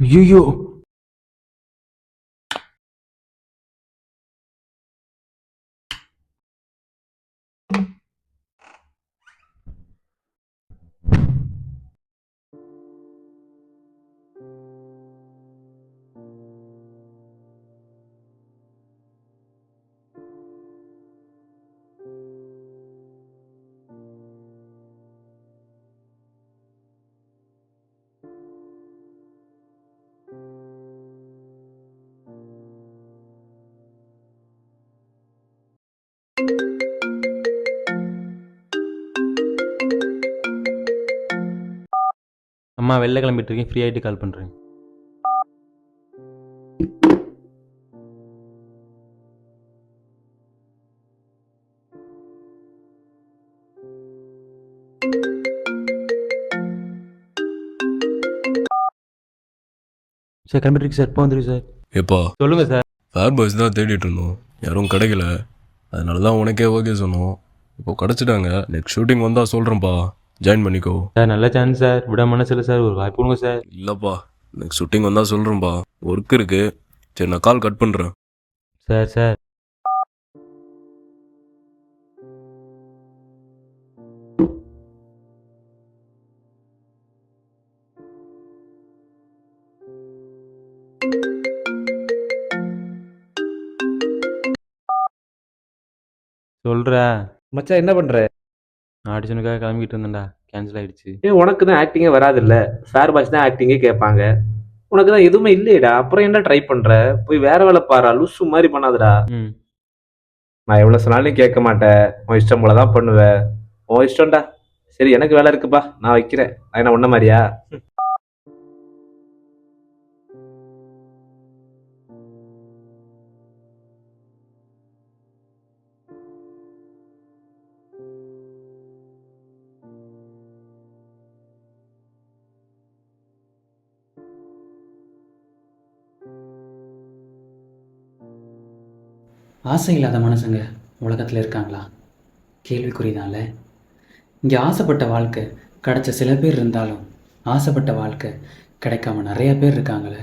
ஐயோ! அம்மா வெளில கிளம்பிட்டு இருக்கேன், ஃப்ரீ ஆயிட்டு கால் பண்றேன். சார் கிளம்பிட்டு இருக்கு சார், இப்போ வந்துருக்கு சார். எப்பா சொல்லுங்க சார். ஃபேர் பாய்ஸ் தான் தேடிட்டு இருந்தோம், யாரும் கிடைக்கல. அதனால தான் உனக்கே ஓகே சொன்னோம். இப்போ கிடச்சிட்டாங்க. நெக்ஸ்ட் ஷூட்டிங் வந்தால் சொல்கிறேன்ப்பா, ஜாயின் பண்ணிக்கோ. சார் நல்ல சான்ஸ் சார், விட மனசு இல்லை சார், ஒரு வாய்ப்பு கொடுங்க சார். இல்லைப்பா, நெக்ஸ்ட் ஷூட்டிங் வந்தால் சொல்கிறேன்ப்பா, ஒர்க் இருக்கு. சரி, நான் கால் கட் பண்ணுறேன். சார் சார் சொல்றா. மச்சான் என்ன பண்ற? ஆடிஷனுக்காக கிளம்பிட்டு இருந்தேன்டா, கேன்சல் ஆயிடுச்சு. ஏன் உனக்கு தான் ஆக்டிங்கே வராது இல்ல? ஃபேர் பாய்ஸ் தான் ஆக்டிங்கே கேட்பாங்க. உனக்கு தான் எதுவுமே இல்லையேடா, அப்புறம் என்ன ட்ரை பண்ற? போய் வேற வேலை பாரா, லூசு மாதிரி பண்ணாதடா. ம் நான் எவ்வளவு சொன்னாலும் கேட்க மாட்டேன், உன் இஷ்டம் போலதான் பண்ணுவேன். உன் இஷ்டம்டா. சரி, எனக்கு வேலை இருக்குப்பா, நான் வைக்கிறேன். நான் என்ன உன்ன மாதிரியா? ஆசை இல்லாத மனுஷங்க உலகத்தில் இருக்காங்களா? கேள்விக்குறிதான்ல. இங்கே ஆசைப்பட்ட வாழ்க்கை கிடைச்ச சில பேர் இருந்தாலும் ஆசைப்பட்ட வாழ்க்கை கிடைக்காம நிறைய பேர் இருக்காங்களே.